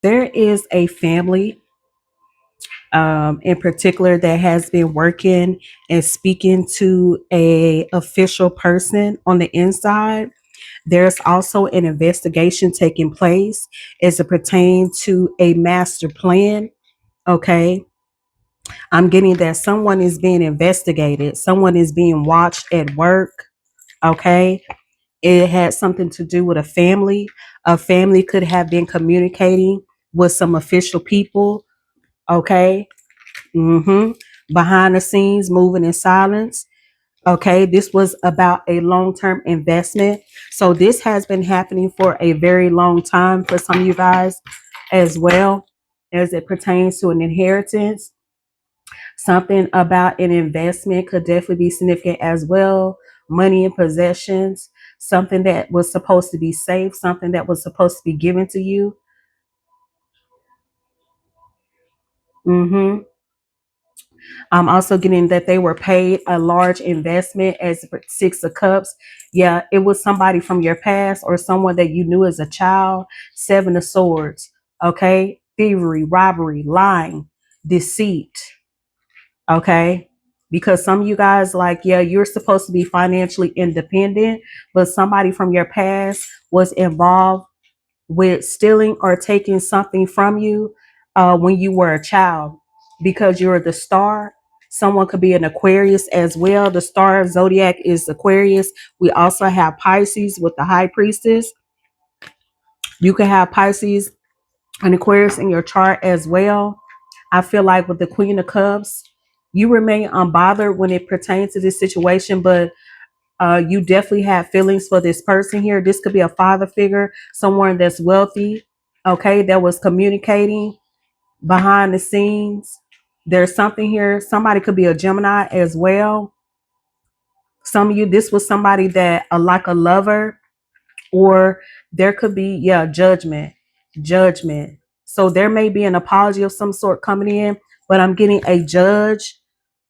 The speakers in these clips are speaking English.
There is a family in particular that has been working and speaking to a official person on the inside. There's also an investigation taking place as it pertains to a master plan. Okay. I'm getting that someone is being investigated, someone is being watched at work. Okay. It had something to do with a family. A family could have been communicating with some official people. Okay. Mm-hmm. Behind the scenes, moving in silence. Okay, this was about a long-term investment. So this has been happening for a very long time for some of you guys as well, as it pertains to an inheritance. Something about an investment could definitely be significant as well. Money and possessions, something that was supposed to be safe, something that was supposed to be given to you. Mm-hmm. I'm also getting that they were paid a large investment as Six of Cups. Yeah, it was somebody from your past or someone that you knew as a child. Seven of Swords. Okay. Thievery, robbery, lying, deceit. Okay. Because some of you guys, like, yeah, you're supposed to be financially independent, but somebody from your past was involved with stealing or taking something from you when you were a child because you're the star. Someone could be an Aquarius as well. The star of zodiac is Aquarius. We also have Pisces with the high priestess. You can have Pisces and Aquarius in your chart as well. I feel like with the Queen of Cups, you remain unbothered when it pertains to this situation, but you definitely have feelings for this person here. This could be a father figure, someone that's wealthy, okay, that was communicating behind the scenes. There's something here. Somebody could be a Gemini as well. Some of you, this was somebody that like a lover, or there could be, yeah, judgment. So there may be an apology of some sort coming in, but I'm getting a judge.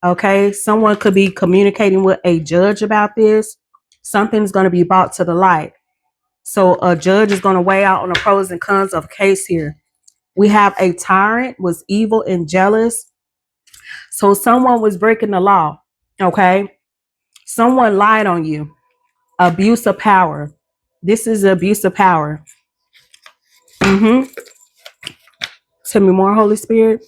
Okay, someone could be communicating with a judge about this. Something's going to be brought to the light. So a judge is going to weigh out on the pros and cons of case here. We have a tyrant was evil and jealous. So someone was breaking the law. Okay, someone lied on you. Abuse of power. This is abuse of power. Mm-hmm. Tell me more, Holy Spirit.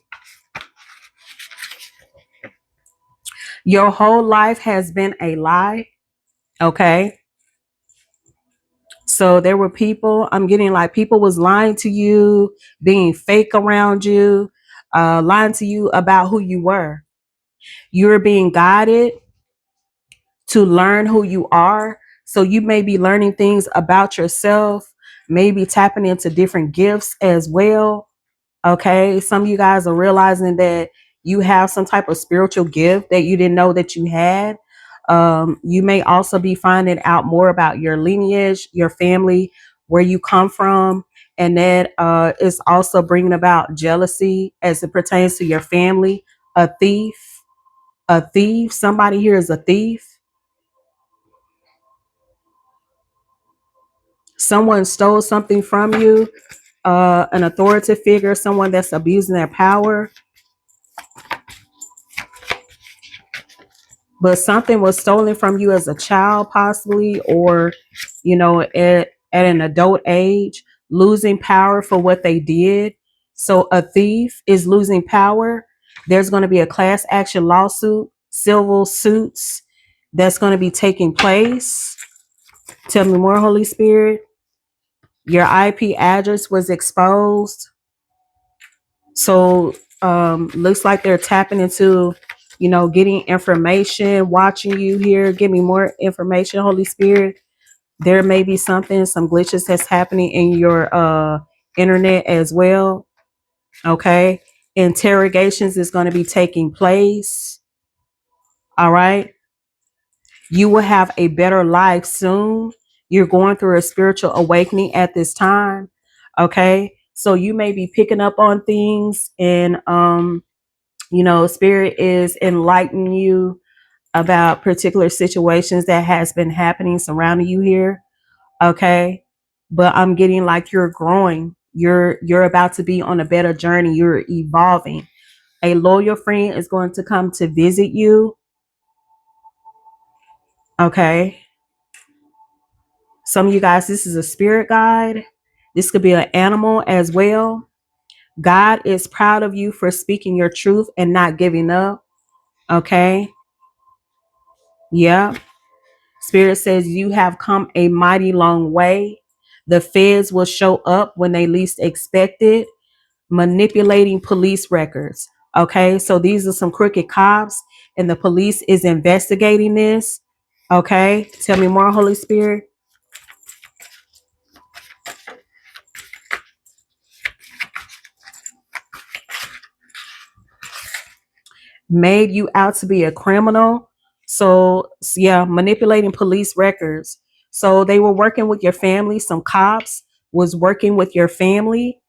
Your whole life has been a lie. Okay. So there were people, I'm getting like people was lying to you, being fake around you, lying to you about who you were. You're being guided to learn who you are. So you may be learning things about yourself, maybe tapping into different gifts as well. Okay. Some of you guys are realizing that you have some type of spiritual gift that you didn't know that you had. You may also be finding out more about your lineage, your family, where you come from. And that is also bringing about jealousy as it pertains to your family. A thief, a thief. Somebody here is a thief. Someone stole something from you, an authority figure, someone that's abusing their power. But something was stolen from you as a child, possibly, or, at an adult age, losing power for what they did. So a thief is losing power. There's going to be a class action lawsuit, civil suits that's going to be taking place. Tell me more, Holy Spirit. Your IP address was exposed. So looks like they're tapping into, getting information, watching you here. Give me more information, Holy Spirit. There may be some glitches that's happening in your internet as well. Okay. Interrogations is going to be taking place. All right. You will have a better life soon. You're going through a spiritual awakening at this time. Okay. So you may be picking up on things, and spirit is enlightening you about particular situations that has been happening surrounding you here. Okay. But I'm getting like you're growing. You're about to be on a better journey. You're evolving. A loyal friend is going to come to visit you. Okay. Some of you guys, this is a spirit guide. This could be an animal as well. God is proud of you for speaking your truth and not giving up. Okay. Yeah. Spirit says you have come a mighty long way. The feds will show up when they least expect it. Manipulating police records. Okay. So these are some crooked cops, and the police is investigating this. Okay. Tell me more, Holy Spirit. Made you out to be a criminal. So, yeah, manipulating police records. So they were working with your family. Some cops was working with your family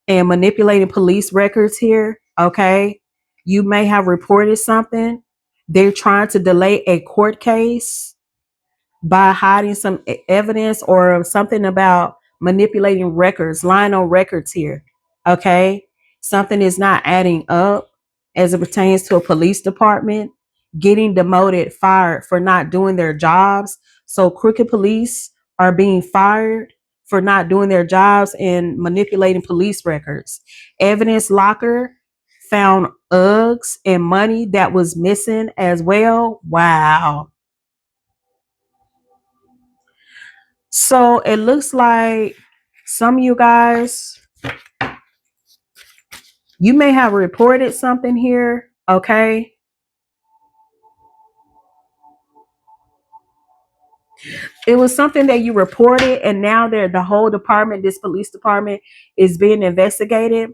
and manipulating police records here. Okay. You may have reported something. They're trying to delay a court case by hiding some evidence or something about manipulating records, lying on records here. Okay. Something is not adding up as it pertains to a police department, getting demoted, fired for not doing their jobs. So crooked police are being fired for not doing their jobs and manipulating police records. Evidence locker found Uggs and money that was missing as well. Wow. So it looks like some of you guys, you may have reported something here. Okay. It was something that you reported, and now the whole department, this police department, is being investigated.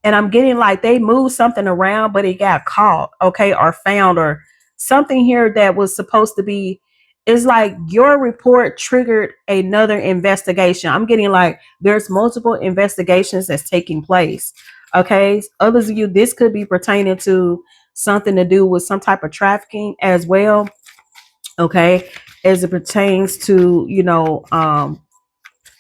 And I'm getting like they moved something around, but it got caught, okay, or found, or something here that was supposed to be. It's like your report triggered another investigation. I'm getting like there's multiple investigations that's taking place. Okay, others of you, this could be pertaining to something to do with some type of trafficking as well. Okay, as it pertains to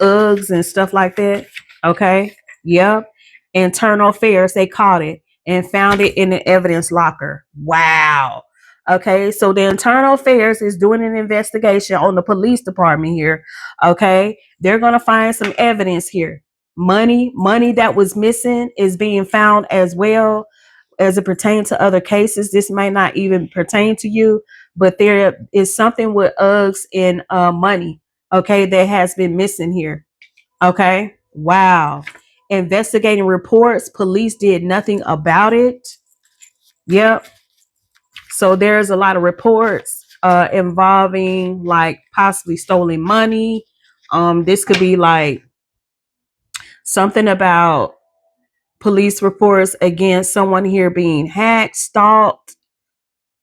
Uggs and stuff like that. Okay. Yep. Internal affairs, they caught it and found it in the evidence locker. Wow. Okay. So the internal affairs is doing an investigation on the police department here. Okay. They're going to find some evidence here. Money that was missing is being found as well as it pertains to other cases. This may not even pertain to you, but there is something with Uggs and money, okay, that has been missing here. Okay. Wow. Investigating reports, police did nothing about it. Yep. So there's a lot of reports involving like possibly stolen money. This could be like something about police reports against someone here being hacked, stalked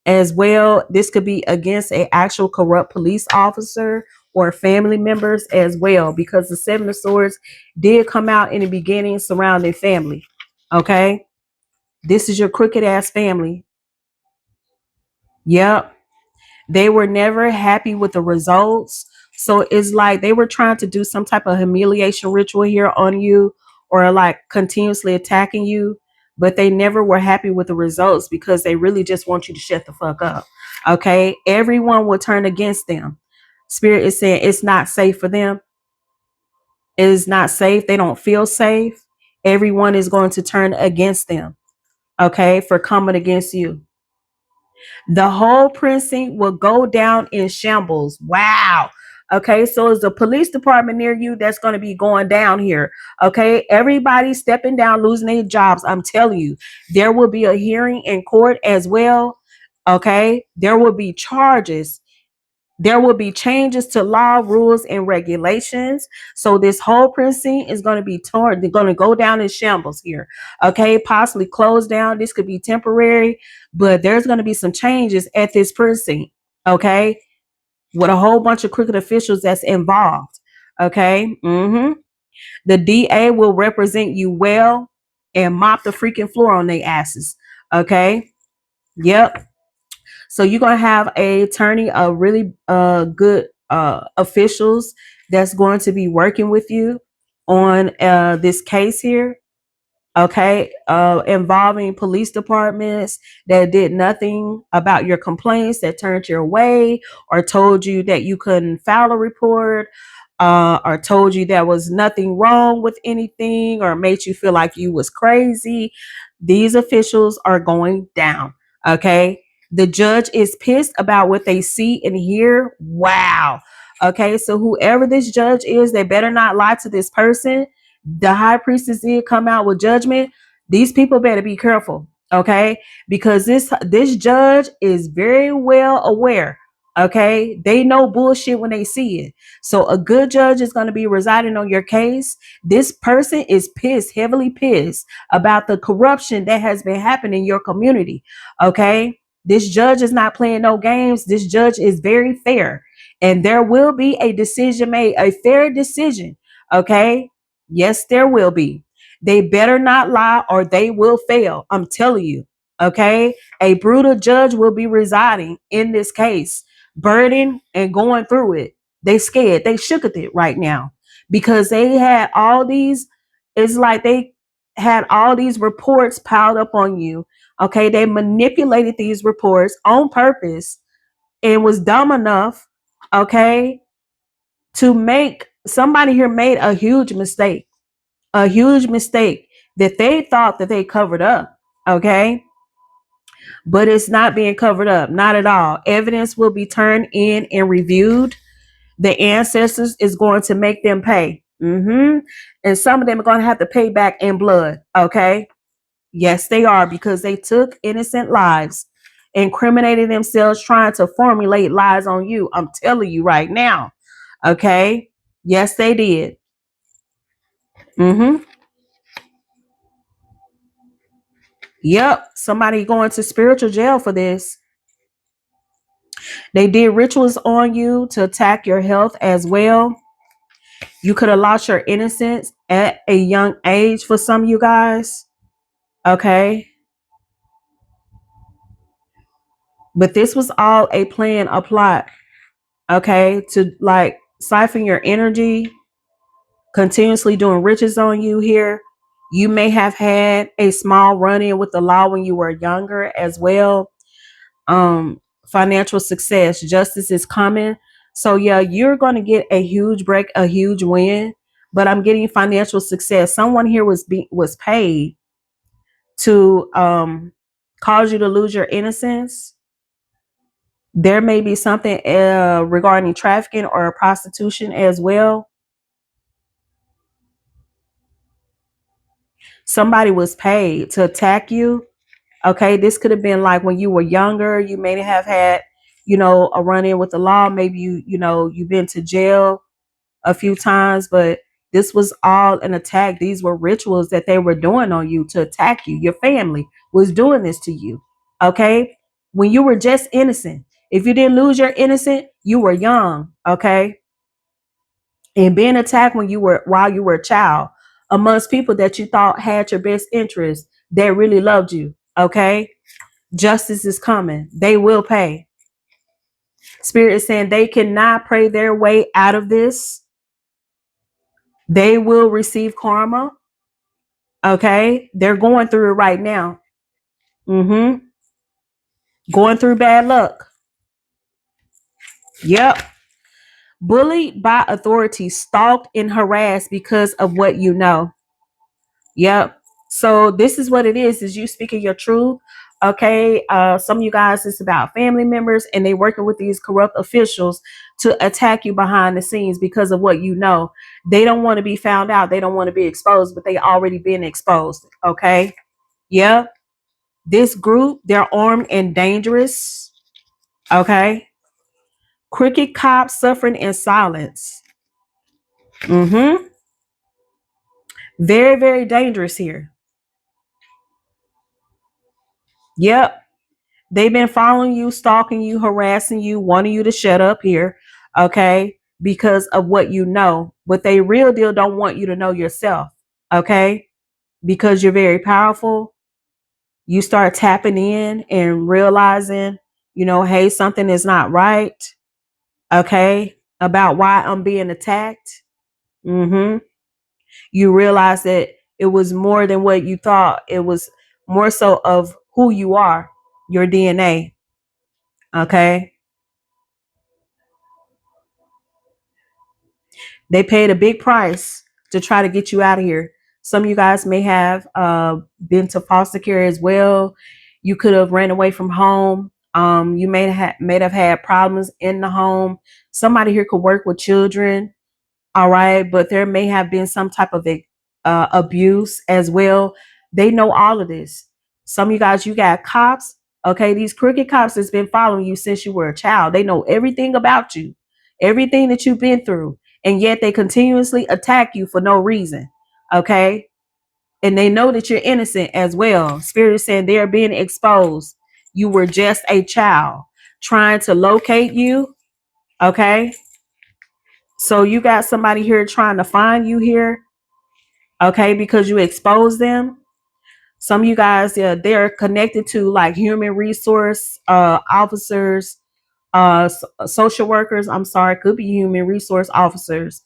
as well. This could be against a actual corrupt police officer or family members as well, because the Seven of Swords did come out in the beginning surrounding family. Okay. This is your crooked ass family. Yep. They were never happy with the results. So it's like they were trying to do some type of humiliation ritual here on you, or like continuously attacking you, but they never were happy with the results because they really just want you to shut the fuck up. Okay. Everyone will turn against them. Spirit is saying it's not safe for them. It is not safe. They don't feel safe. Everyone is going to turn against them. Okay. For coming against you. The whole precinct will go down in shambles. Wow. Okay, so it's a police department near you that's going to be going down here. Okay, everybody stepping down, losing their jobs. I'm telling you, there will be a hearing in court as well. Okay, there will be charges. There will be changes to law, rules, and regulations. So this whole precinct is going to be torn. They're going to go down in shambles here. Okay, possibly closed down. This could be temporary, but there's going to be some changes at this precinct. Okay, with a whole bunch of crooked officials that's involved. Okay, the DA will represent you well and mop the freaking floor on their asses. Okay, yep. So you're gonna have a attorney, a really good officials that's going to be working with you on this case here, okay, involving police departments that did nothing about your complaints, that turned your way, or told you that you couldn't file a report, or told you there was nothing wrong with anything, or made you feel like you was crazy. These officials are going down. Okay. The judge is pissed about what they see and hear. Wow. Okay. So whoever this judge is, they better not lie to this person. The high priestess did come out with judgment. These people better be careful. Okay. Because this judge is very well aware. Okay. They know bullshit when they see it. So a good judge is going to be residing on your case. This person is pissed, heavily pissed about the corruption that has been happening in your community. Okay. This judge is not playing no games. This judge is very fair. And there will be a decision made, a fair decision. Okay. Yes, there will be. They better not lie or they will fail. I'm telling you. Okay. A brutal judge will be residing in this case, burdened and going through it. They scared. They shook at it right now because they had all these. It's like they had all these reports piled up on you. Okay. They manipulated these reports on purpose and was dumb enough, okay, to make somebody here made a huge mistake that they thought that they covered up. Okay. But it's not being covered up. Not at all. Evidence will be turned in and reviewed. The ancestors is going to make them pay. And some of them are going to have to pay back in blood. Okay. Yes, they are, because they took innocent lives, incriminating themselves, trying to formulate lies on you. I'm telling you right now. Okay. Yes, they did. Mm-hmm. Yep. Somebody going to spiritual jail for this. They did rituals on you to attack your health as well. You could have lost your innocence at a young age for some of you guys. Okay. But this was all a plan, a plot. Okay. To like siphon your energy, continuously doing riches on you here. You may have had a small run in with the law when you were younger as well. Financial success, justice is coming. So yeah, you're going to get a huge break, a huge win. But I'm getting financial success. Someone here was paid to cause you to lose your innocence. There may be something regarding trafficking or prostitution as well. Somebody was paid to attack you. Okay, this could have been like when you were younger. You may have had, a run in with the law. Maybe you've been to jail a few times, but this was all an attack. These were rituals that they were doing on you to attack you. Your family was doing this to you. Okay, when you were just innocent. If you didn't lose your innocence, you were young. Okay, and being attacked while you were a child amongst people that you thought had your best interest, that really loved you. Okay, justice is coming. They will pay. Spirit is saying they cannot pray their way out of this. They will receive karma. Okay, they're going through it right now. Mm-hmm. Going through bad luck. Yep. Bullied by authorities, stalked and harassed because of what you know. Yep. So this is what it is you speaking your truth. Okay. Some of you guys, it's about family members and they working with these corrupt officials to attack you behind the scenes because of what you know. They don't want to be found out. They don't want to be exposed, but they already been exposed. Okay. Yeah. This group, they're armed and dangerous. Okay. Crooked cops suffering in silence. Mm-hmm. Very, very dangerous here. Yep. They've been following you, stalking you, harassing you, wanting you to shut up here. Okay. Because of what you know. But they real deal don't want you to know yourself. Okay. Because you're very powerful. You start tapping in and realizing, hey, something is not right. Okay. About why I'm being attacked. Mm-hmm. You realize that it was more than what you thought. It was more so of who you are, your DNA. Okay. They paid a big price to try to get you out of here. Some of you guys may have been to foster care as well. You could have ran away from home. You may have had problems in the home. Somebody here could work with children. All right, but there may have been some type of abuse as well. They know all of this. Some of you guys, you got cops. Okay, these crooked cops that's been following you since you were a child. They know everything about you, everything that you've been through, and yet they continuously attack you for no reason. Okay, and they know that you're innocent as well. Spirit is saying they are being exposed. You were just a child trying to locate you. Okay, so you got somebody here trying to find you here, okay, because you expose them. Some of you guys, yeah, they're connected to like human resource officers, social workers. I'm sorry, could be human resource officers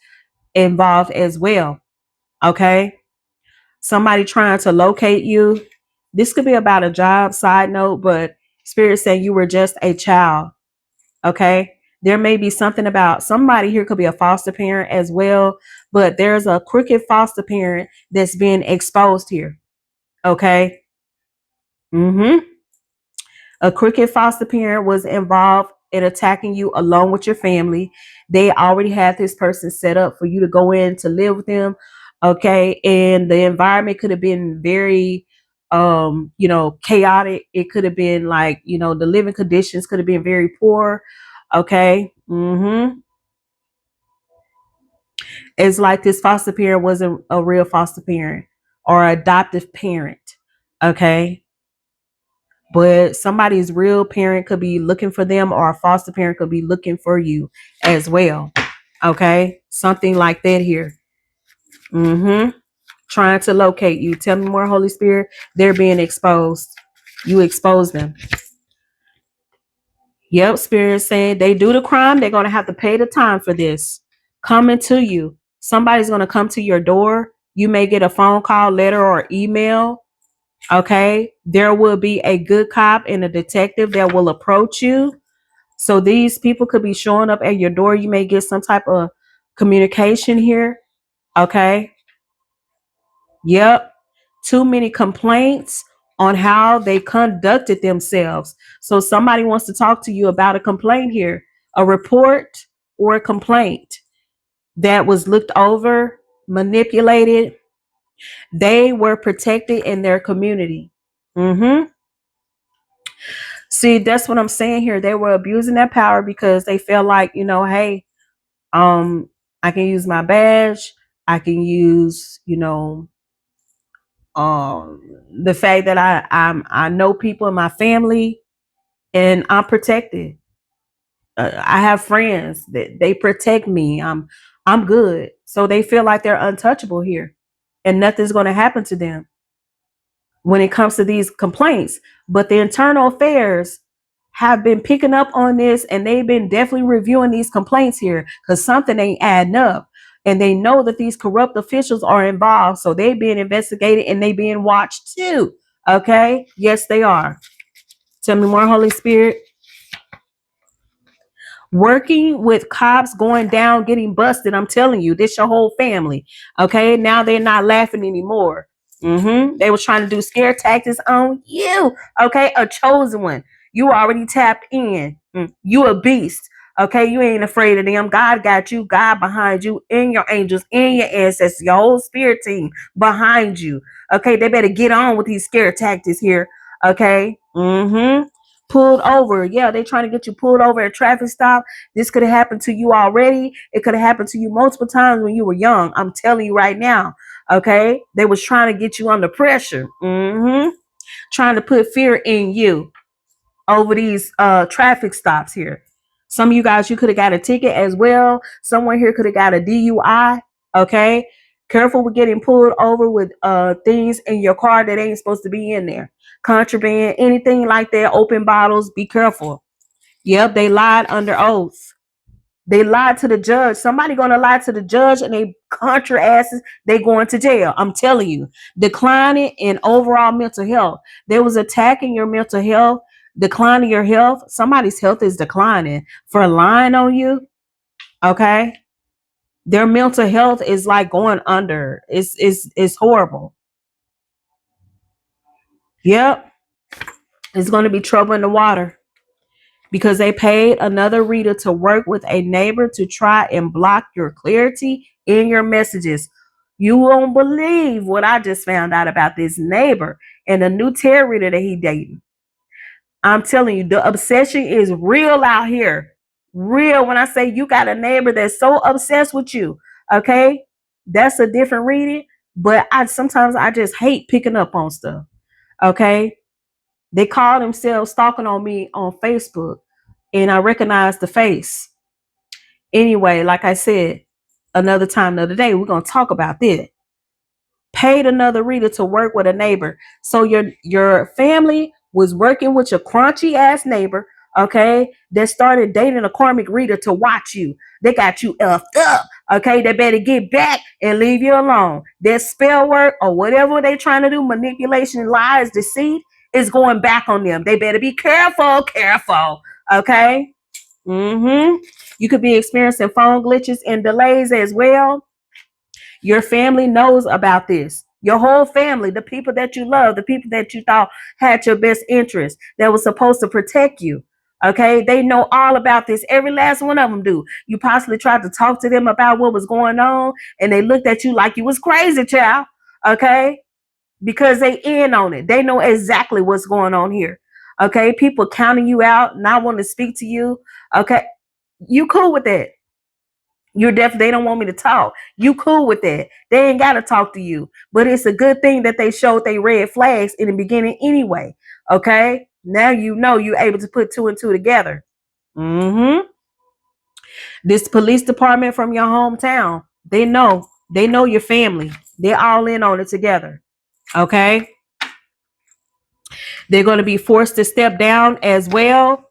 involved as well. Okay, somebody trying to locate you. This could be about a job. Side note, but Spirit saying you were just a child. Okay. There may be something about somebody here could be a foster parent as well, but there's a crooked foster parent that's being exposed here. Okay. Mm-hmm. A crooked foster parent was involved in attacking you along with your family. They already had this person set up for you to go in to live with them. Okay. And the environment could have been very chaotic. It could have been like, the living conditions could have been very poor. Okay. It's like this foster parent wasn't a real foster parent or adoptive parent. Okay. But somebody's real parent could be looking for them, or a foster parent could be looking for you as well. Okay. Something like that here. Trying to locate you. Tell me more, Holy Spirit. They're being exposed. You expose them. Yep, Spirit saying they do the crime. They're going to have to pay the time for this. Coming to you. Somebody's going to come to your door. You may get a phone call, letter, or email. Okay. There will be a good cop and a detective that will approach you. So these people could be showing up at your door. You may get some type of communication here. Okay. Yep. Too many complaints on how they conducted themselves. So somebody wants to talk to you about a complaint here, a report or a complaint that was looked over, manipulated. They were protected in their community. See, that's what I'm saying here. They were abusing their power because they felt like, hey, um, I can use my badge. I can use, the fact that I know people in my family and I'm protected. I have friends that they protect me. I'm good. So they feel like they're untouchable here and nothing's going to happen to them when it comes to these complaints. But the internal affairs have been picking up on this, and they've been definitely reviewing these complaints here because something ain't adding up. And they know that these corrupt officials are involved. So they're being investigated and they being watched too. Okay. Yes, they are. Tell me more, Holy Spirit. Working with cops, going down, getting busted. I'm telling you, this your whole family. Okay. Now they're not laughing anymore. They was trying to do scare tactics on you. Okay. A chosen one. You already tapped in. You a beast. Okay. You ain't afraid of them. God got you. God behind you, and your angels, and your ancestors, your whole spirit team behind you. Okay. They better get on with these scare tactics here. Okay. Pulled over. Yeah, they trying to get you pulled over at a traffic stop. This could have happened to you already. It could have happened to you multiple times when you were young. I'm telling you right now. Okay. They was trying to get you under pressure. Trying to put fear in you over these traffic stops here. Some of you guys, you could have got a ticket as well. Someone here could have got a DUI. Okay. Careful with getting pulled over with things in your car that ain't supposed to be in there. Contraband, anything like that, open bottles, be careful. Yep, they lied under oath. They lied to the judge. Somebody gonna lie to the judge and they country asses, they going to jail. I'm telling you, declining in overall mental health. There was attacking your mental health, declining your health. Somebody's health is declining for lying on you. Okay, their mental health is like going under. It's horrible. Yep, it's going to be trouble in the water because they paid another reader to work with a neighbor to try and block your clarity in your messages. You won't believe what I just found out about this neighbor and the new tarot reader that he dating. I'm telling you, the obsession is real out here. Real. When I say you got a neighbor that's so obsessed with you, okay, that's a different reading. But I sometimes I just hate picking up on stuff. Okay, they call themselves stalking on me on Facebook, and I recognize the face. Anyway, like I said, another time, another day, we're gonna talk about this. Paid another reader to work with a neighbor. So your family was working with your crunchy ass neighbor, okay, that started dating a karmic reader to watch you. They got you effed up. Okay, they better get back and leave you alone. Their spell work or whatever they trying to do, manipulation, lies, deceit, is going back on them. They better be careful, careful. Okay. You could be experiencing phone glitches and delays as well. Your family knows about this. Your whole family, the people that you love, the people that you thought had your best interest, that was supposed to protect you. Okay, they know all about this. Every last one of them do. You possibly tried to talk to them about what was going on, and they looked at you like you was crazy, child. Okay, because they in on it. They know exactly what's going on here. Okay, people counting you out, not wanting to speak to you. Okay, you cool with that? You're deaf. They don't want me to talk. You cool with that? They ain't got to talk to you. But it's a good thing that they showed they red flags in the beginning anyway. Okay. Now you know you're able to put two and two together. Mm-hmm. This police department from your hometown, they know. They know your family. They're all in on it together. Okay. They're going to be forced to step down as well.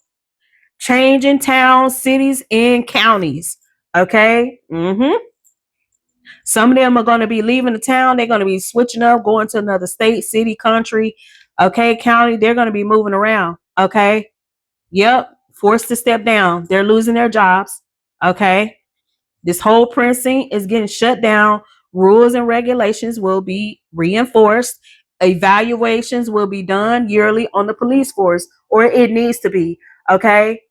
Changing towns, cities, and counties. Okay. Mm-hmm. Some of them are going to be leaving the town. They're going to be switching up, going to another state, city, country, okay, county. They're going to be moving around. Okay. Yep. Forced to step down. They're losing their jobs. Okay. This whole precinct is getting shut down. Rules and regulations will be reinforced. Evaluations will be done yearly on the police force, or it needs to be. Okay.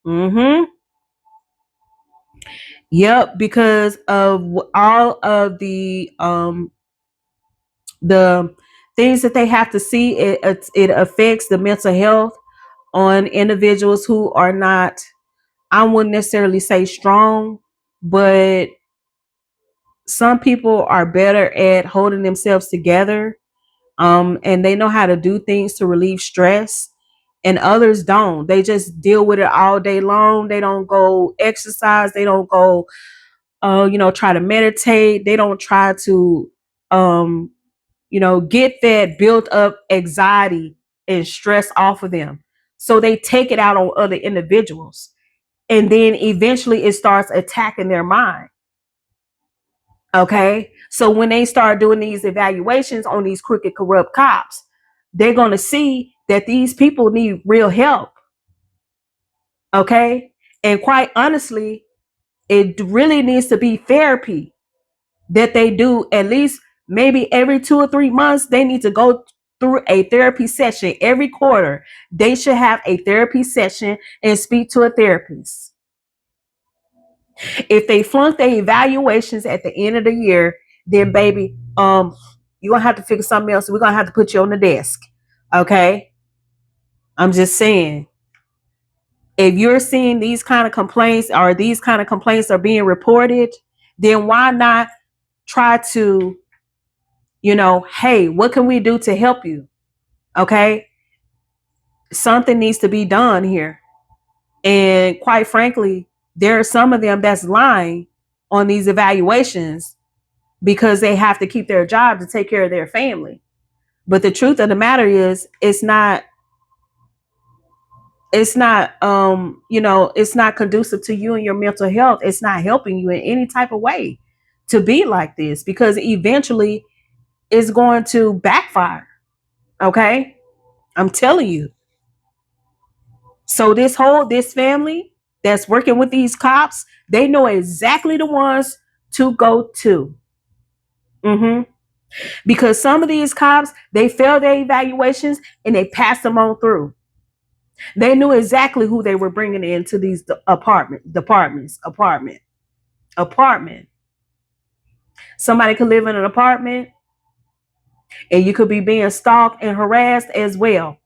Mm-hmm. Yep, because of all of the things that they have to see, it affects the mental health on individuals who are not, I wouldn't necessarily say strong, but some people are better at holding themselves together, and they know how to do things to relieve stress, and others don't. They just deal with it all day long. They don't go exercise. They don't go try to meditate. They don't try to um get that built up anxiety and stress off of them. So they take it out on other individuals. And then eventually it starts attacking their mind. Okay. So when they start doing these evaluations on these crooked, corrupt cops, they're going to see that these people need real help. Okay. And quite honestly, it really needs to be therapy that they do at least maybe every 2 or 3 months. They need to go through a therapy session every quarter. They should have a therapy session and speak to a therapist. If they flunk their evaluations at the end of the year, then baby, you're gonna have to figure something else. We're gonna have to put you on the desk. Okay. I'm just saying, if you're seeing these kind of complaints or these kind of complaints are being reported, then why not try to hey, what can we do to help you? Okay. Something needs to be done here. And quite frankly, there are some of them that's lying on these evaluations because they have to keep their job to take care of their family. But the truth of the matter is, it's not conducive to you and your mental health. It's not helping you in any type of way. to be like this, because eventually it's going to backfire. Okay? I'm telling you. So this family that's working with these cops, they know exactly the ones to go to. hmm Because some of these cops, they failed their evaluations and they passed them on through. They knew exactly who they were bringing into these apartment. Somebody could live in an apartment and you could be being stalked and harassed as well,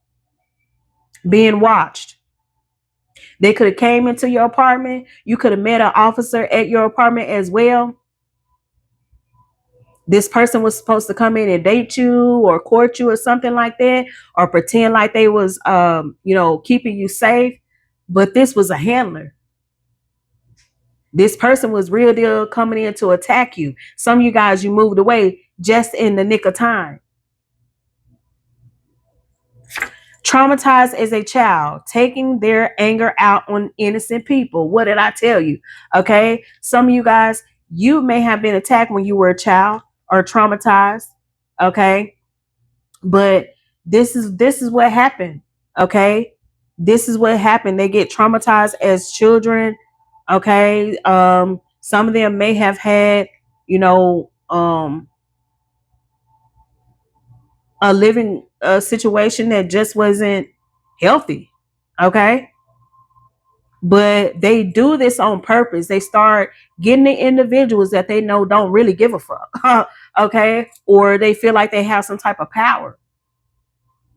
being watched. They could have came into your apartment. You could have met an officer at your apartment as well. This person was supposed to come in and date you or court you or something like that, or pretend like they was keeping you safe. But this was a handler. This person was real deal coming in to attack you. Some of you guys, you moved away just in the nick of time. Traumatized as a child, taking their anger out on innocent people. What did I tell you? Okay. Some of you guys, you may have been attacked when you were a child or traumatized. Okay. But this is what happened. Okay. This is what happened. They get traumatized as children. Okay. Some of them may have had, you know, a living situation that just wasn't healthy. Okay. But they do this on purpose. They start getting the individuals that they know don't really give a fuck. Okay. Or they feel like they have some type of power.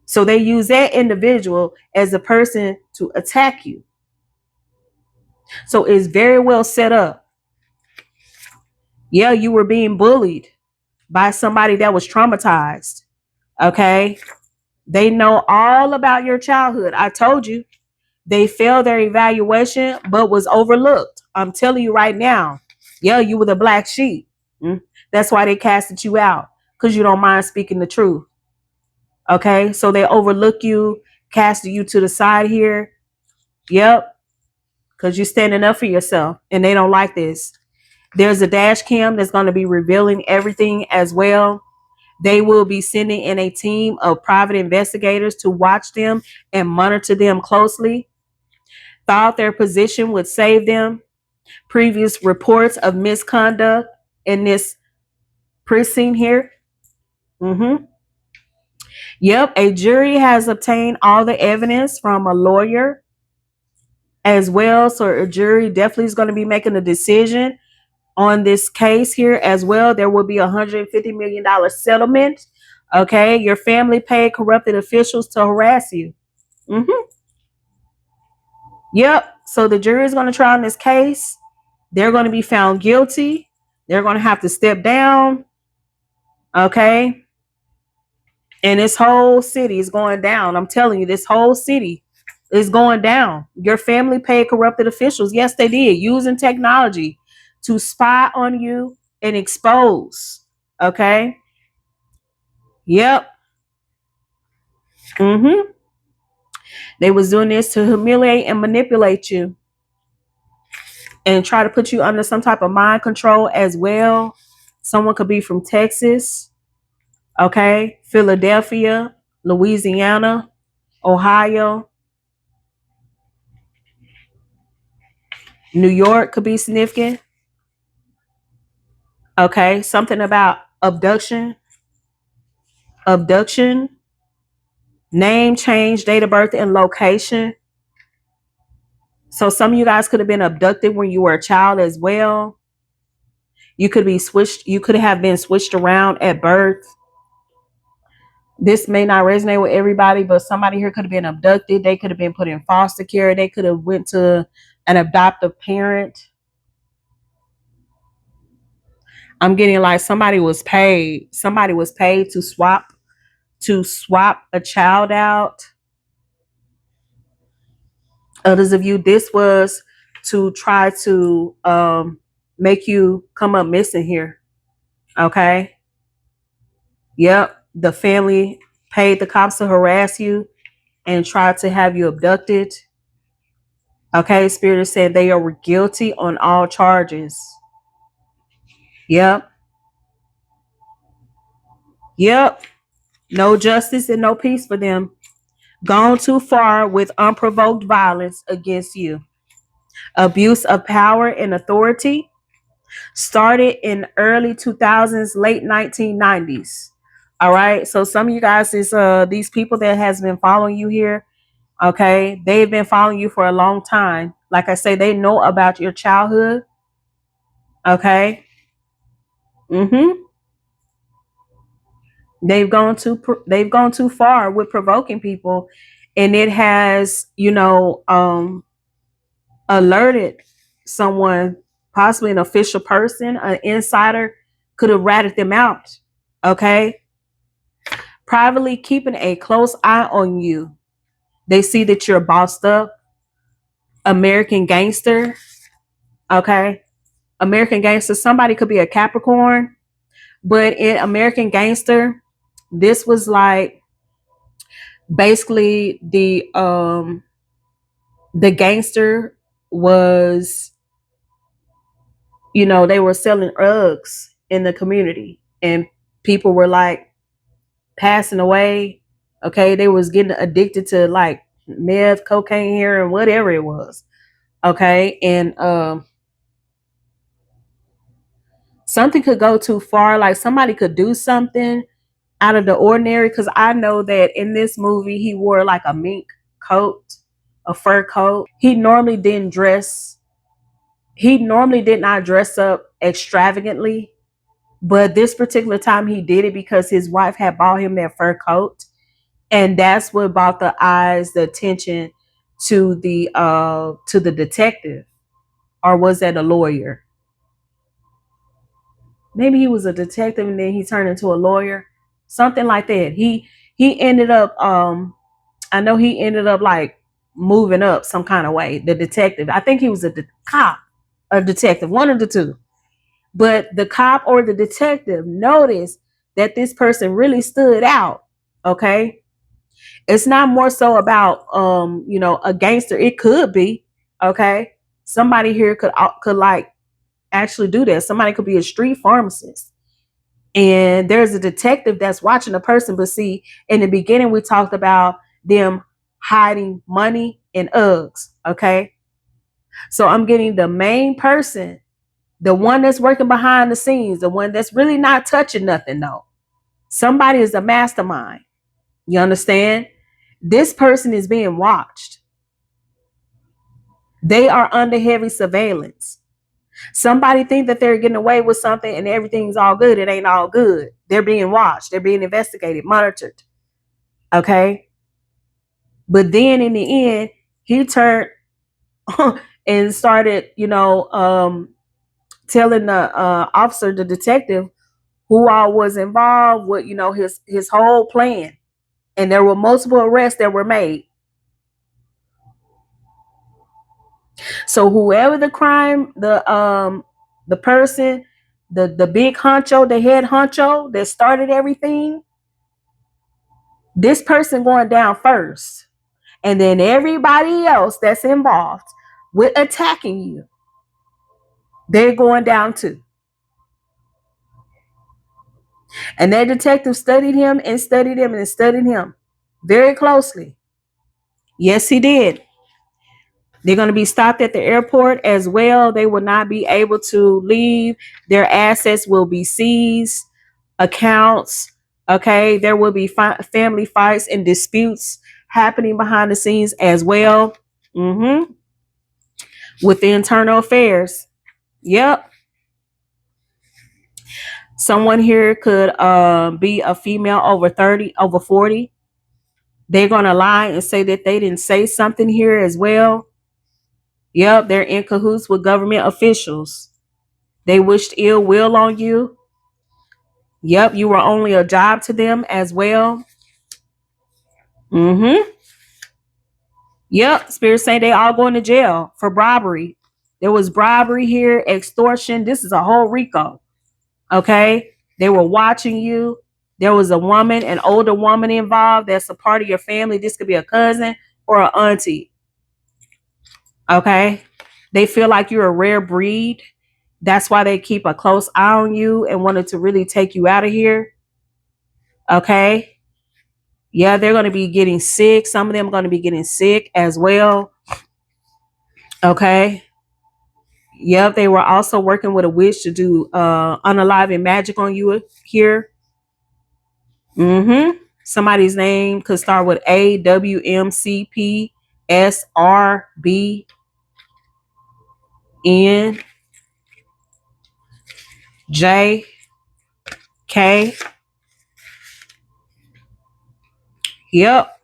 So they use that individual as a person to attack you. So it's very well set up. Yeah, you were being bullied by somebody that was traumatized. Okay. They know all about your childhood. I told you. They failed their evaluation, but was overlooked. I'm telling you right now. Yeah, you were the black sheep. That's why they casted you out, because you don't mind speaking the truth. Okay, so they overlook you, casted you to the side here. Yep, because you're standing up for yourself, and they don't like this. There's a dash cam that's going to be revealing everything as well. They will be sending in a team of private investigators to watch them and monitor them closely. Thought their position would save them. Previous reports of misconduct in this precinct here. Yep, a jury has obtained all the evidence from a lawyer as well. So a jury definitely is going to be making a decision on this case here as well. There will be $150 million settlement. Okay, your family paid corrupted officials to harass you. Yep. So the jury is going to try on this case. They're going to be found guilty. They're going to have to step down. Okay. And this whole city is going down. I'm telling you, this whole city is going down. Your family paid corrupted officials. Yes, they did, using technology to spy on you and expose. Okay. Yep. They was doing this to humiliate and manipulate you and try to put you under some type of mind control as well. Someone could be from Texas, okay, Philadelphia, Louisiana, Ohio, New York could be significant. Okay, something about abduction, name change, date of birth, and location. So some of you guys could have been abducted when you were a child as well. You could be switched, you could have been switched around at birth. This may not resonate with everybody, but somebody here could have been abducted. They could have been put in foster care. They could have went to an adoptive parent. I'm getting like somebody was paid. Somebody was paid to swap a child out. Others of you, this was to try to make you come up missing here. Okay. Yep. The family paid the cops to harass you and tried to have you abducted. Okay. Spirit is saying they are guilty on all charges. Yep. Yep. No justice and no peace for them. Gone too far with unprovoked violence against you. Abuse of power and authority started in early 2000s, late 1990s. All right. So some of you guys is these people that has been following you here. Okay. They've been following you for a long time. Like I say, they know about your childhood. Okay. Mm-hmm. They've gone too far with provoking people, and it has, alerted someone, possibly an official person, an insider, could have ratted them out. Okay. Privately keeping a close eye on you. They see that you're bossed up, American gangster. Okay. American gangster, somebody could be a Capricorn, but in American gangster, this was like basically the gangster was, they were selling drugs in the community, and people were like passing away. Okay, they was getting addicted to like meth, cocaine, heroin, whatever it was. Okay, and something could go too far. Like somebody could do something out of the ordinary. Because I know that in this movie, he wore like a mink coat, a fur coat. He normally did not dress up extravagantly, but this particular time he did it because his wife had bought him that fur coat, and that's what brought the eyes, the attention to the detective. Or was that a lawyer? Maybe he was a detective and then he turned into a lawyer, something like that. He ended up I know he ended up like moving up some kind of way. The detective, I think he was cop, a detective, one of the two. But the cop or the detective noticed that this person really stood out. Okay. It's not more so about a gangster. It could be. Okay. Somebody here could like actually do that. Somebody could be a street pharmacist. And there's a detective that's watching a person. But see, in the beginning, we talked about them hiding money in Uggs. Okay. So I'm getting the main person, the one that's working behind the scenes, the one that's really not touching nothing, though. Somebody is a mastermind. You understand? This person is being watched. They are under heavy surveillance. Somebody think that they're getting away with something and everything's all good. It ain't all good. They're being watched. They're being investigated, monitored. Okay. But then in the end, he turned and started, telling the officer, the detective, who all was involved with, his whole plan. And there were multiple arrests that were made. So whoever the person, the big honcho, the head honcho that started everything, this person going down first. And then everybody else that's involved with attacking you, they're going down too. And that detective studied him and studied him and studied him very closely. Yes, he did. They're going to be stopped at the airport as well. They will not be able to leave. Their assets will be seized, accounts. Okay. There will be family fights and disputes happening behind the scenes as well. With the internal affairs. Yep. Someone here could be a female over 30, over 40. They're going to lie and say that they didn't say something here as well. Yep, they're in cahoots with government officials. They wished ill will on you. Yep, you were only a job to them as well. Mm-hmm. Yep, spirits say they all going to jail for bribery. There was bribery here, extortion. This is a whole RICO. Okay, they were watching you. There was a woman, an older woman involved. That's a part of your family. This could be a cousin or an auntie. Okay, they feel like you're a rare breed. That's why they keep a close eye on you and wanted to really take you out of here. Okay. Yeah, they're going to be getting sick. Some of them are going to be getting sick as well. Okay. Yep, they were also working with a witch to do unaliving magic on you here. Somebody's name could start with AWMCPSRBNJK. Yep.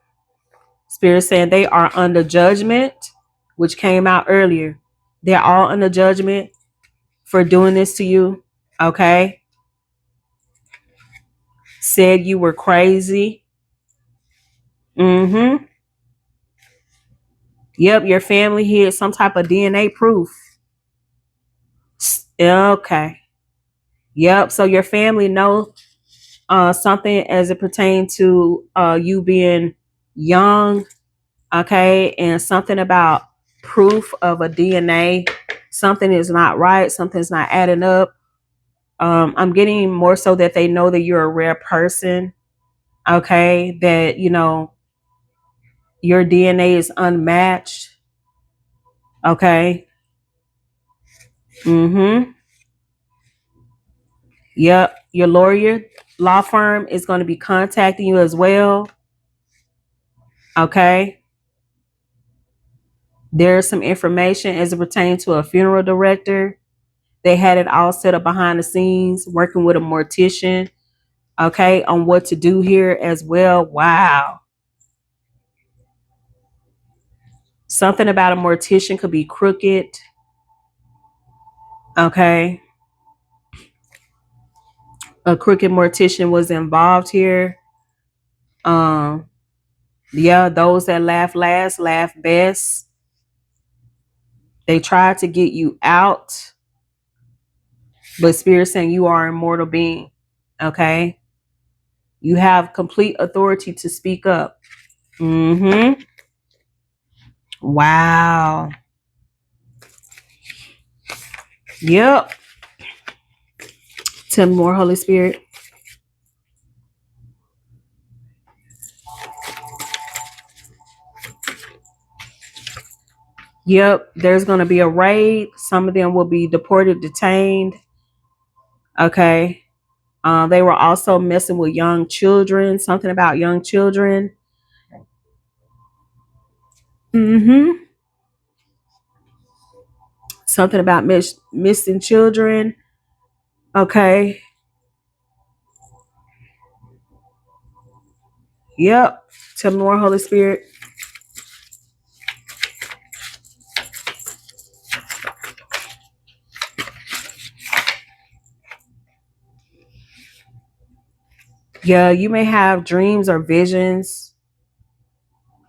Spirit saying they are under judgment, which came out earlier. They're all under judgment for doing this to you. Okay. Said you were crazy. Yep, your family hid some type of DNA proof. Okay. Yep. So your family know something as it pertains to you being young. Okay, and something about proof of a DNA. Something is not right. Something's not adding up. I'm getting more so that they know that you're a rare person. Okay, that your DNA is unmatched. Okay. Yep. Your lawyer law firm is going to be contacting you as well. Okay. There's some information as it pertains to a funeral director. They had it all set up behind the scenes, working with a mortician, okay, on what to do here as well. Wow. Something about a mortician could be crooked. Okay. A crooked mortician was involved here. Um, yeah, those that laugh last, laugh best. They tried to get you out, but Spirit saying you are an immortal being. Okay. You have complete authority to speak up. Wow. Yep. Tell me more, Holy Spirit. Yep, there's going to be a raid. Some of them will be deported, detained. Okay. They were also messing with young children, something about young children. Something about missing children. Okay. Yep. Tell me more, Holy Spirit. Yeah, you may have dreams or visions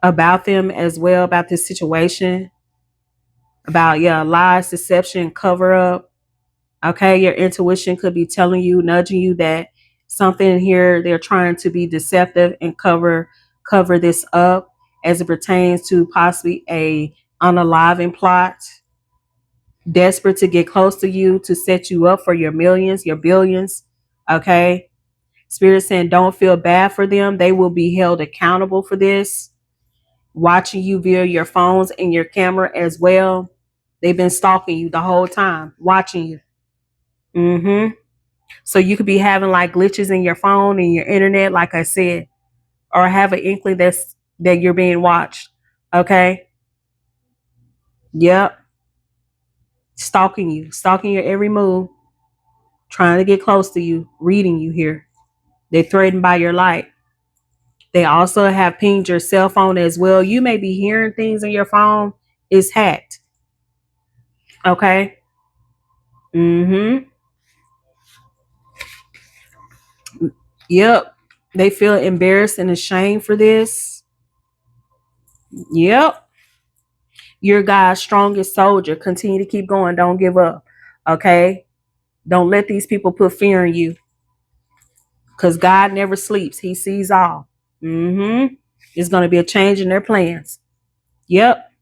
about them as well, about this situation, about, yeah, lies, deception, cover up. Okay, your intuition could be telling you, nudging you that something here, they're trying to be deceptive and cover this up as it pertains to possibly a unaliving plot, desperate to get close to you, to set you up for your millions, your billions. Okay. Spirit saying don't feel bad for them. They will be held accountable for this. Watching you via your phones and your camera as well. They've been stalking you the whole time, watching you. So you could be having like glitches in your phone and your internet, like I said, or have an inkling that you're being watched. Okay. Yep. Stalking your every move, trying to get close to you, reading you here. They're threatened by your light. They also have pinged your cell phone as well. You may be hearing things in your phone is hacked. Okay. Yep. They feel embarrassed and ashamed for this. Yep. You're God's strongest soldier. Continue to keep going. Don't give up. Okay. Don't let these people put fear in you. Because God never sleeps. He sees all. It's going to be a change in their plans. Yep.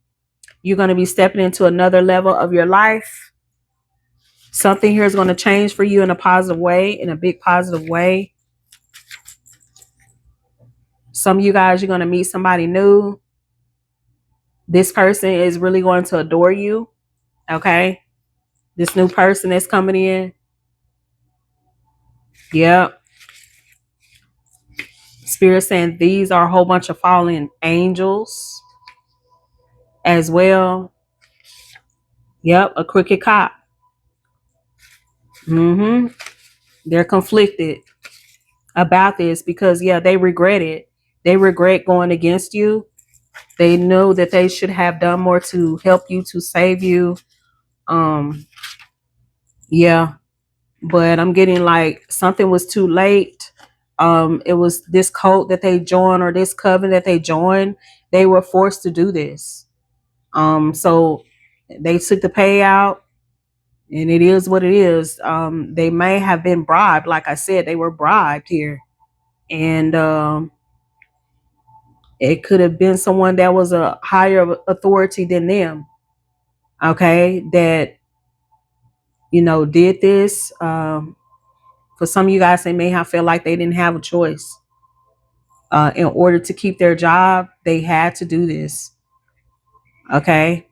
You're going to be stepping into another level of your life. Something here is going to change for you in a positive way, in a big positive way. Some of you guys, you're going to meet somebody new. This person is really going to adore you. Okay. This new person that's coming in. Yep. Spirit saying these are a whole bunch of fallen angels as well. Yep. A crooked cop. They're conflicted about this because, yeah, they regret it. They regret going against you. They know that they should have done more to help you, to save you. Um, yeah, but I'm getting like something was too late. It was this cult that they joined or this coven that they joined. They were forced to do this. So they took the payout, and it is what it is. They may have been bribed. Like I said, they were bribed here, and it could have been someone that was a higher authority than them. Okay, that did this. For some of you guys, they may have felt like they didn't have a choice. In order to keep their job, they had to do this. Okay.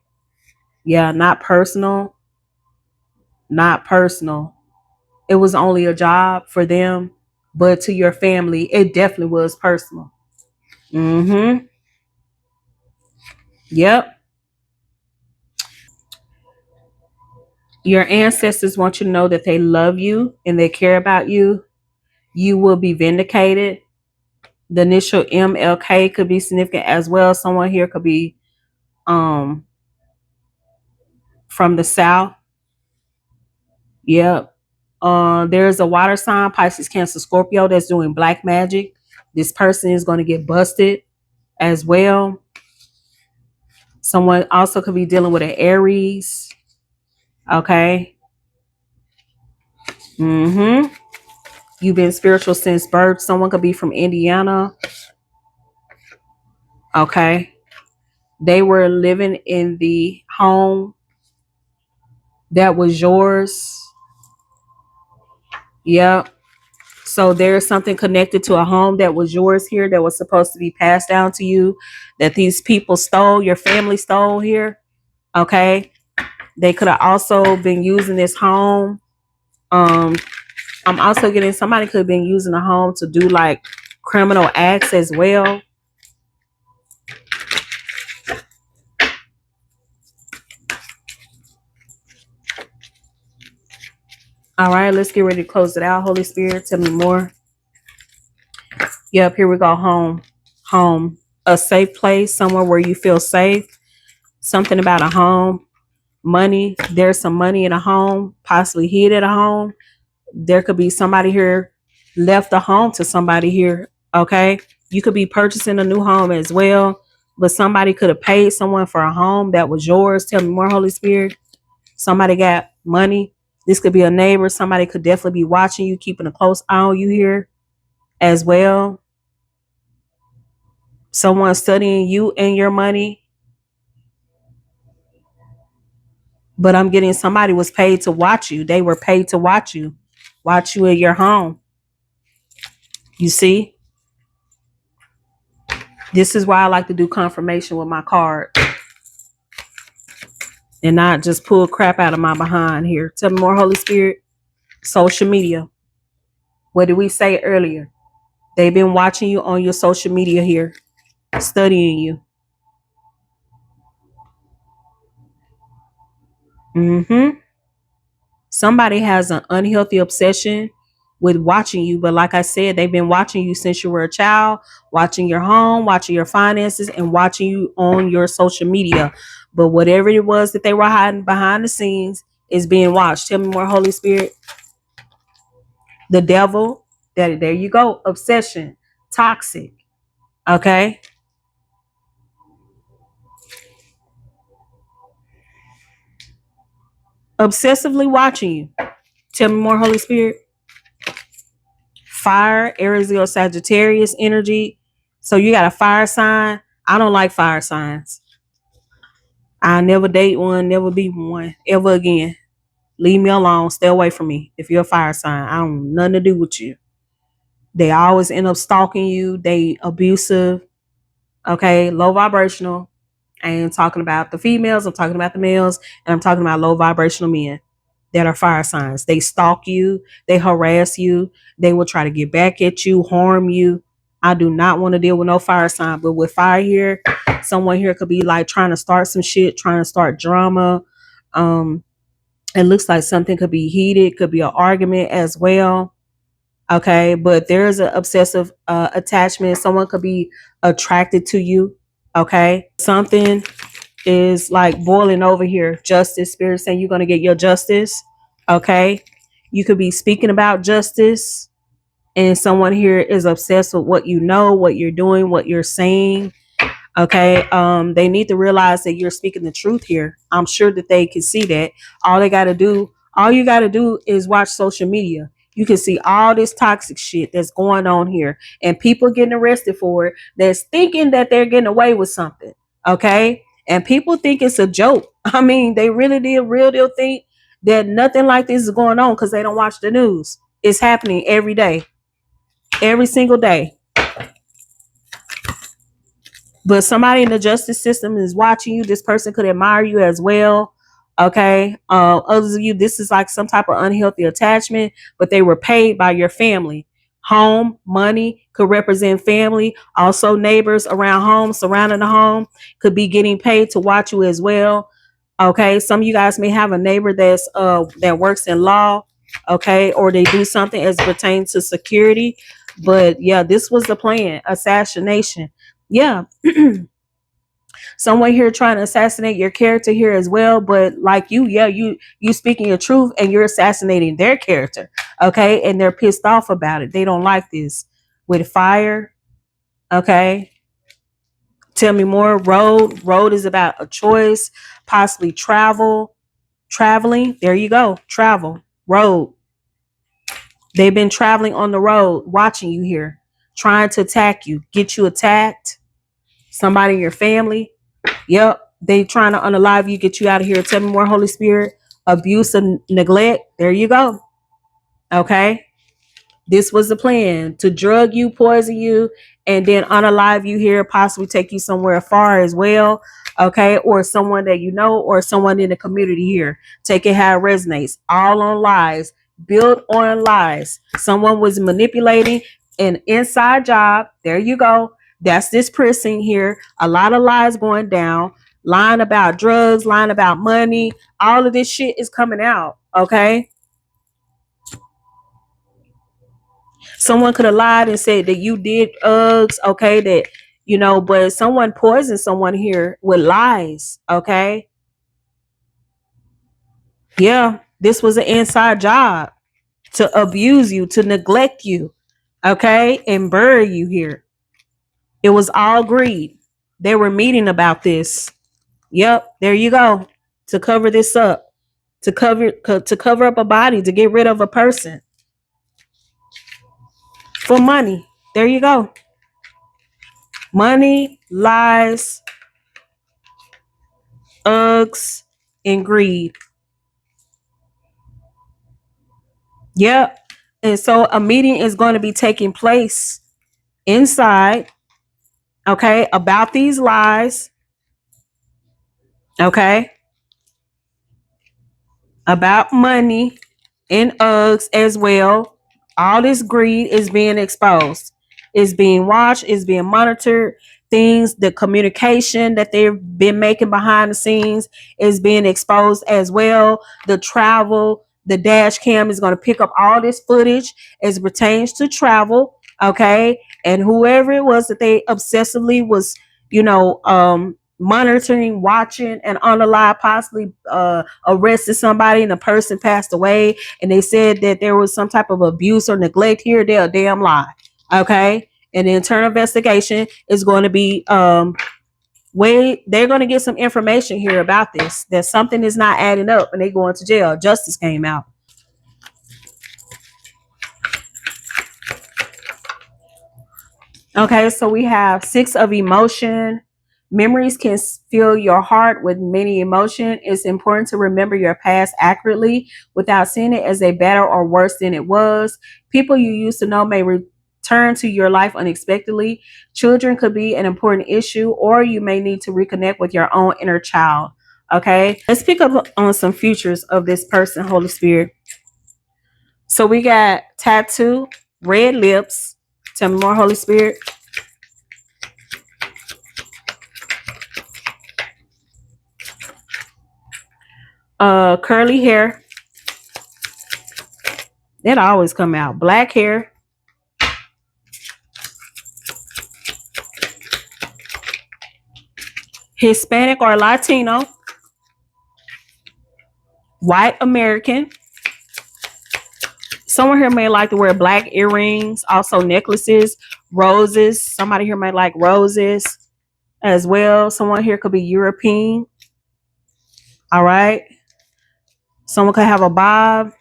Yeah, not personal. Not personal. It was only a job for them, but to your family, it definitely was personal. Mm-hmm. Yep. Your ancestors want you to know that they love you and they care about you. You will be vindicated. The initial MLK could be significant as well. Someone here could be um from the south. Yep. There's a water sign, Pisces, Cancer, Scorpio, that's doing black magic. This person is going to get busted as well. Someone also could be dealing with an Aries. Okay. You've been spiritual since birth. Someone could be from Indiana. Okay. They were living in the home that was yours. Yep. So there's something connected to a home that was yours here that was supposed to be passed down to you that these people stole, your family stole here. Okay. They could have also been using this home. I'm also getting somebody could have been using the home to do like criminal acts as well. All right, let's get ready to close it out. Holy Spirit, tell me more. Yep, here we go. Home. Home. A safe place, somewhere where you feel safe. Something about a home. Money. There's some money in a home, possibly hid at a home. There could be somebody here left a home to somebody here. Okay. You could be purchasing a new home as well, but somebody could have paid someone for a home that was yours. Tell me more, Holy Spirit. Somebody got money. This could be a neighbor. Somebody could definitely be watching you, keeping a close eye on you here as well. Someone studying you and your money. But I'm getting somebody was paid to watch you. They were paid to watch you in your home. You see? This is why I like to do confirmation with my card and not just pull crap out of my behind here. Tell me more, Holy Spirit. Social media. What did we say earlier? They've been watching you on your social media here, studying you. Somebody has an unhealthy obsession with watching you. But like I said, they've been watching you since you were a child, watching your home, watching your finances, and watching you on your social media. But whatever it was that they were hiding behind the scenes is being watched. Tell me more, Holy Spirit. The devil. There you go. Obsession. Toxic. Okay. Obsessively watching you. Tell me more, Holy Spirit. Fire, Aries or Sagittarius energy. So you got a fire sign. I don't like fire signs. I'll never date one, never be one ever again. Leave me alone. Stay away from me. If you're a fire sign, I don't want nothing to do with you. They always end up stalking you. They abusive. Okay, low vibrational. I ain't talking about the females. I'm talking about the males, and I'm talking about low vibrational men that are fire signs. They stalk you. They harass you. They will try to get back at you, harm you. I do not want to deal with no fire sign. But with fire here, someone here could be like trying to start some shit, trying to start drama. Um, it looks like something could be heated, could be an argument as well. Okay, but there's an obsessive attachment. Someone could be attracted to you. Okay, something is like boiling over here. Justice, spirit saying you're going to get your justice. Okay, you could be speaking about justice, and someone here is obsessed with what you know, what you're doing, what you're saying. Okay. They need to realize that you're speaking the truth here. I'm sure that they can see that. All you gotta do is watch social media. You can see all this toxic shit that's going on here and people getting arrested for it that's thinking that they're getting away with something. Okay. And people think it's a joke. I mean, they really did real deal think that nothing like this is going on because they don't watch the news. It's happening every day, every single day. But somebody in the justice system is watching you. This person could admire you as well. Okay. Others of you, this is like some type of unhealthy attachment, but they were paid by your family. Home, money could represent family. Also, neighbors around home, surrounding the home, could be getting paid to watch you as well. Okay. Some of you guys may have a neighbor that works in law. Okay, or they do something as pertains to security. But yeah, this was the plan. Assassination. Yeah, someone here trying to assassinate your character here as well, but like you, yeah, you speaking your truth and you're assassinating their character. Okay, and they're pissed off about it. They don't like this. With fire. Okay, tell me more. Road is about a choice, possibly traveling. There you go. Travel. Road. They've been traveling on the road watching you here, trying to attack you, get you attacked. Somebody in your family. Yep. They trying to unalive you, get you out of here. Tell me more, Holy Spirit. Abuse and neglect. There you go. Okay. This was the plan, to drug you, poison you, and then unalive you here, possibly take you somewhere far as well. Okay. Or someone that you know, or someone in the community here. Take it how it resonates. All on lies, built on lies. Someone was manipulating an inside job. There you go. That's this prison here. A lot of lies going down, lying about drugs, lying about money. All of this shit is coming out. Okay. Someone could have lied and said that you did Uggs, okay, that but someone poisoned someone here with lies, okay? Yeah, this was an inside job to abuse you, to neglect you, okay, and bury you here. It was all greed. They were meeting about this. Yep, there you go. To cover this up, to cover up a body, to get rid of a person for money. There you go. Money, lies, Uggs, and greed. Yep. And so a meeting is going to be taking place inside, okay, about these lies, okay, about money and Uggs as well. All this greed is being exposed, is being watched, is being monitored. Things, the communication that they've been making behind the scenes is being exposed as well. The travel, the dash cam is going to pick up all this footage as it pertains to travel. Okay. And whoever it was that they obsessively was, monitoring, watching, and on the lie, possibly arrested somebody and the person passed away, and they said that there was some type of abuse or neglect here, they're a damn lie. Okay. And the internal investigation is going to be they're going to get some information here about this, that something is not adding up, and they going to jail. Justice came out. Okay, so we have 6 of emotion, Memories can fill your heart with many emotions. It's important to remember your past accurately without seeing it as a better or worse than it was. People you used to know may return to your life unexpectedly. Children could be an important issue, or you may need to reconnect with your own inner child. Okay, let's pick up on some features of this person, Holy Spirit. So we got tattoo, red lips. Tell me more, Holy Spirit. Curly hair. That always come out. Black hair. Hispanic or Latino. White American. Someone here may like to wear black earrings, also necklaces, roses. Somebody here might like roses as well. Someone here could be European. All right. Someone could have a bob.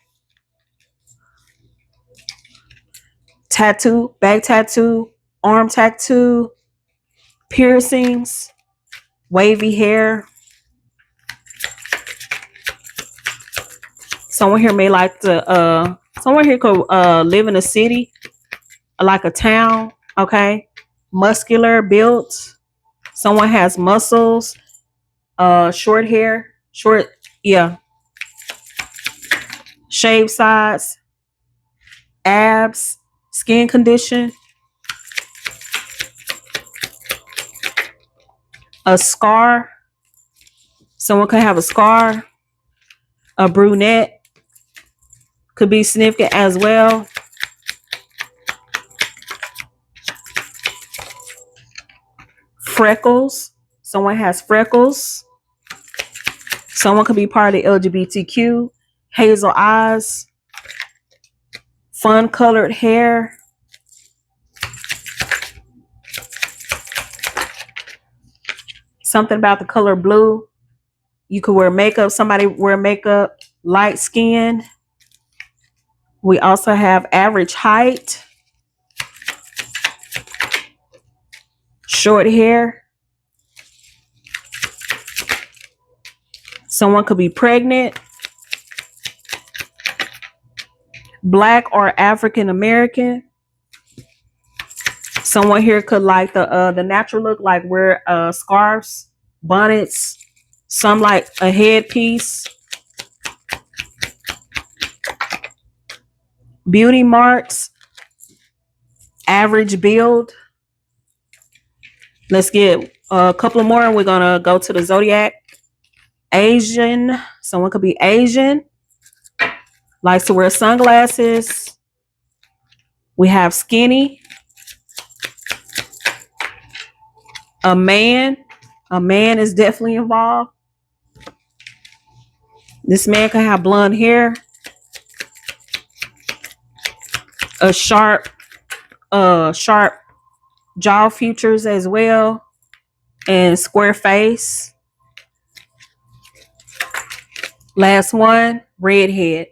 Tattoo, back tattoo, arm tattoo, piercings, wavy hair. Someone here may like to someone here could live in a city, like a town, okay? Muscular built. Someone has muscles, short hair, short, yeah. Shaved sides, abs, skin condition, a scar. Someone could have a scar. A brunette could be significant as well. Freckles. Someone has freckles. Someone could be part of the LGBTQ. Hazel eyes. Fun colored hair. Something about the color blue. You could wear makeup. Somebody wear makeup. Light skin. We also have average height. Short hair. Someone could be pregnant. Black or African American. Someone here could like the natural look, like wear scarves, bonnets, some like a headpiece. Beauty marks. Average build. Let's get a couple more and we're gonna go to the zodiac. Asian. Someone could be Asian. Likes to wear sunglasses. We have skinny. A man. A man is definitely involved. This man can have blonde hair. A sharp jaw features as well. And square face. Last one, redhead.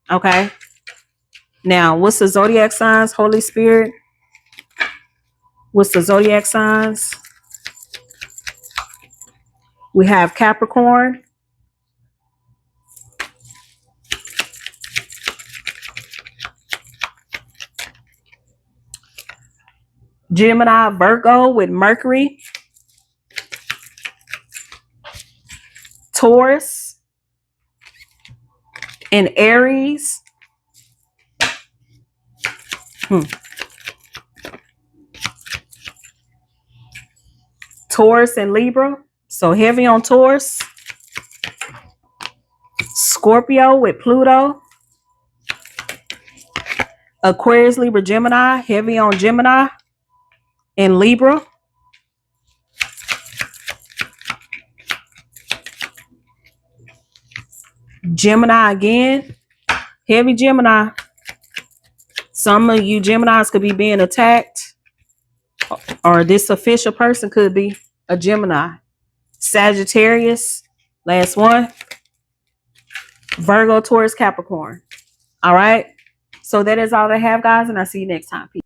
Okay. Now, what's the zodiac signs, Holy Spirit? What's the zodiac signs? We have Capricorn. Gemini, Virgo with Mercury. Taurus. And Aries. Taurus and Libra. So heavy on Taurus. Scorpio with Pluto. Aquarius, Libra, Gemini. Heavy on Gemini and Libra. Gemini again. Heavy Gemini. Some of you Geminis could be being attacked. Or this official person could be a Gemini. Sagittarius. Last one. Virgo, Taurus, Capricorn. All right. So that is all I have, guys. And I'll see you next time. Peace.